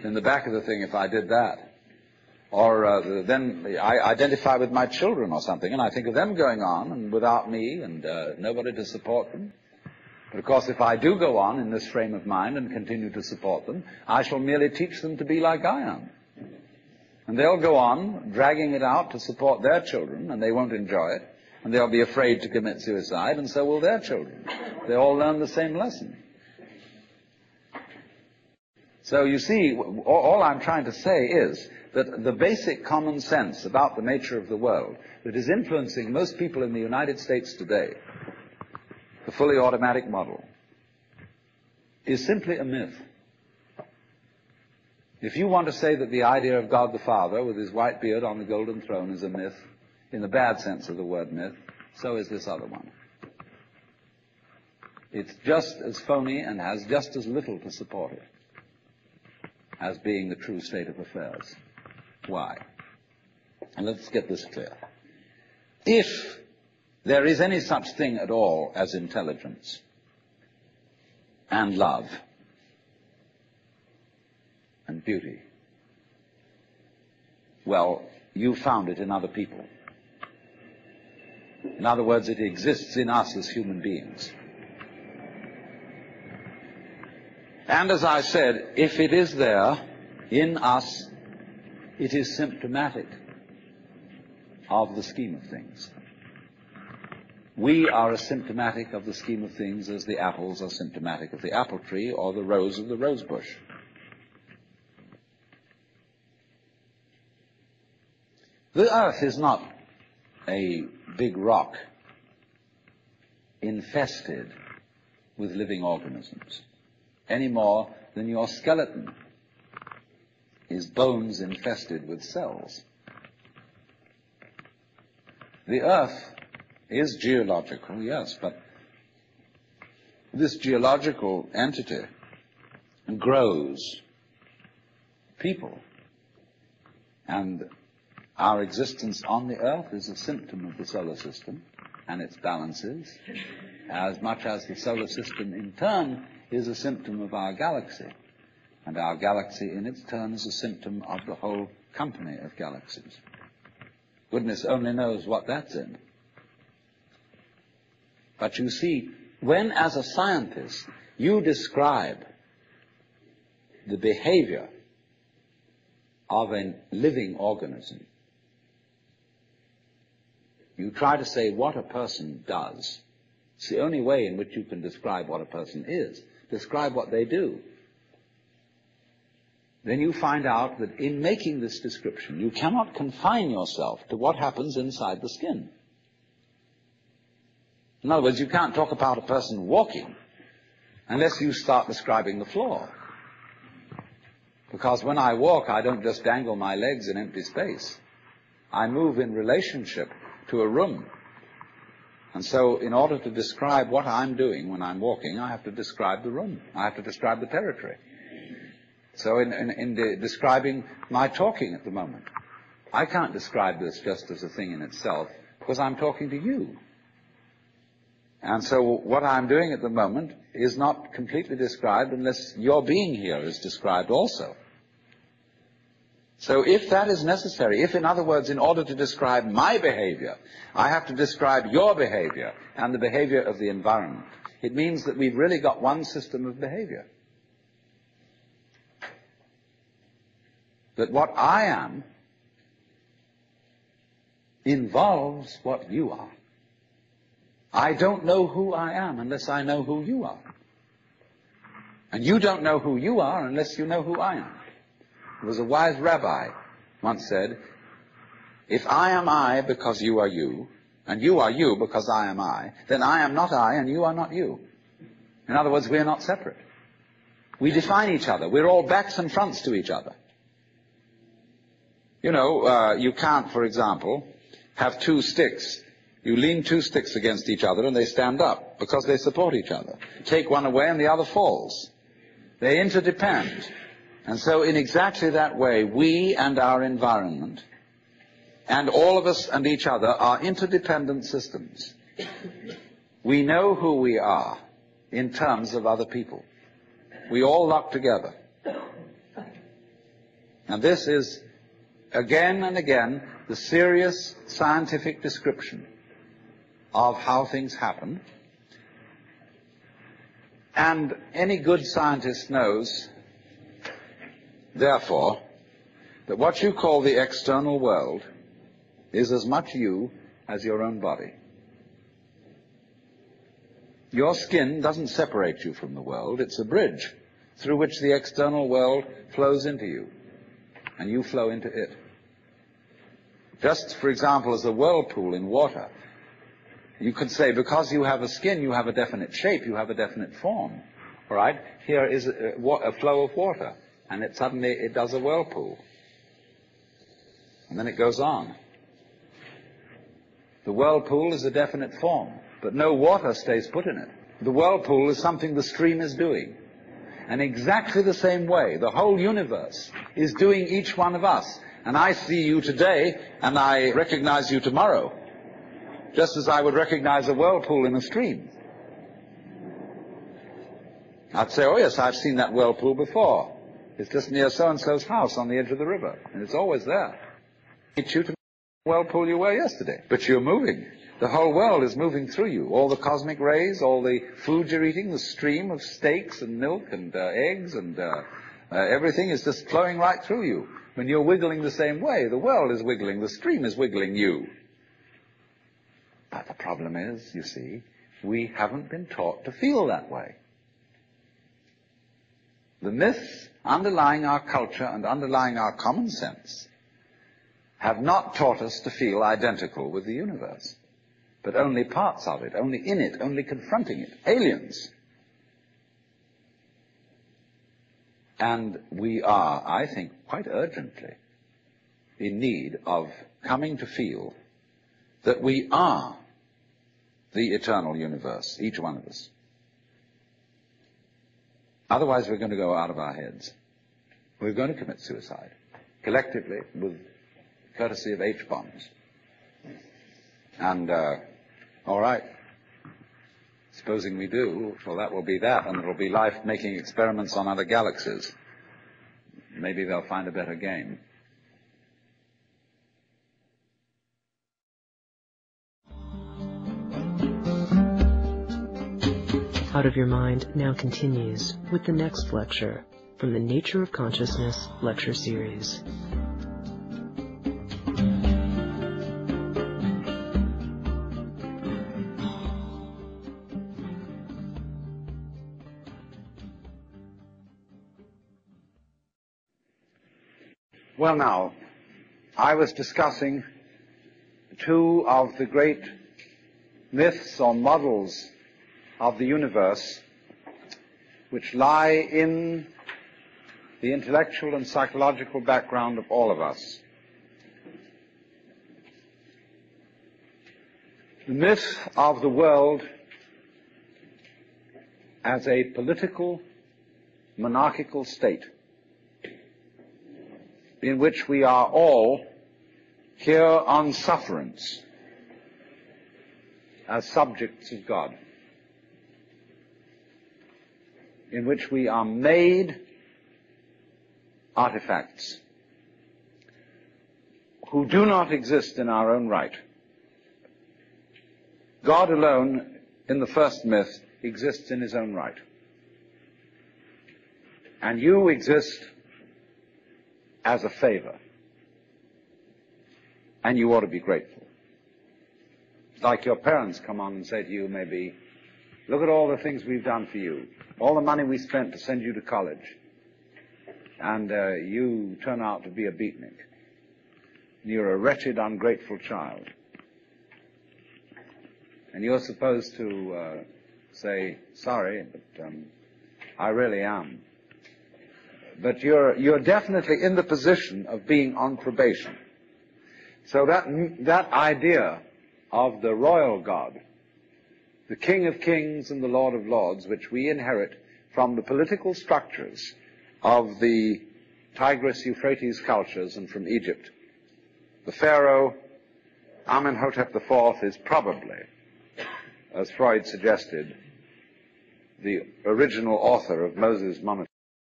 in the back of the thing if I did that. Or then I identify with my children or something, and I think of them going on, and without me, and nobody to support them. But of course, if I do go on in this frame of mind and continue to support them, I shall merely teach them to be like I am. And they'll go on, dragging it out to support their children, and they won't enjoy it, and they'll be afraid to commit suicide, and so will their children. They all learn the same lesson. So you see, all I'm trying to say is that the basic common sense about the nature of the world that is influencing most people in the United States today, the fully automatic model, is simply a myth. If you want to say that the idea of God the Father with his white beard on the golden throne is a myth, in the bad sense of the word myth, so is this other one. It's just as phony and has just as little to support it as being the true state of affairs. Why? And let's get this clear. If there is any such thing at all as intelligence and love and beauty, well, you found it in other people. In other words, it exists in us as human beings. And as I said, if it is there in us, it is symptomatic of the scheme of things. We are as symptomatic of the scheme of things as the apples are symptomatic of the apple tree or the rose of the rose bush. The earth is not a big rock infested with living organisms, any more than your skeleton is bones infested with cells. The earth is geological, yes, but this geological entity grows people, and our existence on the earth is a symptom of the solar system and its balances, as much as the solar system in turn is a symptom of our galaxy, and our galaxy in its turn is a symptom of the whole company of galaxies. Goodness only knows what that's in. But you see, when as a scientist you describe the behavior of a living organism, you try to say what a person does. It's the only way in which you can describe what a person is. Describe what they do. Then you find out that in making this description, you cannot confine yourself to what happens inside the skin. In other words, you can't talk about a person walking unless you start describing the floor. Because when I walk, I don't just dangle my legs in empty space. I move in relationship to a room. And so in order to describe what I'm doing when I'm walking, I have to describe the room. I have to describe the territory. So in describing my talking at the moment, I can't describe this just as a thing in itself, because I'm talking to you. And so what I'm doing at the moment is not completely described unless your being here is described also. So if that is necessary, if, in other words, in order to describe my behavior, I have to describe your behavior and the behavior of the environment, it means that we've really got one system of behavior. That what I am involves what you are. I don't know who I am unless I know who you are. And you don't know who you are unless you know who I am. There was a wise rabbi once said, if I am I because you are you, and you are you because I am I, then I am not I and you are not you. In other words, we are not separate. We define each other. We're all backs and fronts to each other. You know, you can't, for example, have two sticks. You lean two sticks against each other and they stand up because they support each other. Take one away and the other falls. They interdepend. And so in exactly that way, we and our environment, and all of us and each other, are interdependent systems. We know who we are in terms of other people. We all lock together. And this is, again and again, the serious scientific description of how things happen. And any good scientist knows, therefore, that what you call the external world is as much you as your own body. Your skin doesn't separate you from the world. It's a bridge through which the external world flows into you, and you flow into it. Just, for example, as a whirlpool in water, you could say, because you have a skin, you have a definite shape, you have a definite form. All right? Here is a flow of water, and suddenly it does a whirlpool. And then it goes on. The whirlpool is a definite form, but no water stays put in it. The whirlpool is something the stream is doing. And exactly the same way, the whole universe is doing each one of us. And I see you today, and I recognize you tomorrow, just as I would recognize a whirlpool in a stream. I'd say, oh yes, I've seen that whirlpool before. It's just near so-and-so's house on the edge of the river, and it's always there. It's you to the whirlpool you were yesterday, but you're moving. The whole world is moving through you. All the cosmic rays, all the food you're eating, the stream of steaks and milk and eggs and everything is just flowing right through you. When you're wiggling the same way, the world is wiggling, the stream is wiggling you. But the problem is, you see, we haven't been taught to feel that way. The myths underlying our culture and underlying our common sense have not taught us to feel identical with the universe, but only parts of it, only in it, only confronting it, aliens. And we are, I think, quite urgently in need of coming to feel that we are the eternal universe, each one of us. Otherwise, we're going to go out of our heads. We're going to commit suicide, collectively, with courtesy of H-bombs. And, all right, supposing we do, well, that will be that, and there will be life making experiments on other galaxies. Maybe they'll find a better game. Out of Your Mind now continues with the next lecture from the Nature of Consciousness lecture series. Well, now, I was discussing two of the great myths or models of the universe which lie in the intellectual and psychological background of all of us. The myth of the world as a political, monarchical state in which we are all here on sufferance as subjects of God, in which we are made artifacts who do not exist in our own right. God alone, in the first myth, exists in his own right. And you exist as a favor. And you ought to be grateful. It's like your parents come on and say to you, maybe, look at all the things we've done for you, all the money we spent to send you to college, and you turn out to be a beatnik. You're a wretched, ungrateful child. And you're supposed to say, sorry, but I really am. But you're definitely in the position of being on probation. So that idea of the royal God, the King of Kings and the Lord of Lords, which we inherit from the political structures of the Tigris-Euphrates cultures and from Egypt. The Pharaoh, Amenhotep IV, is probably, as Freud suggested, the original author of Moses' monotheism.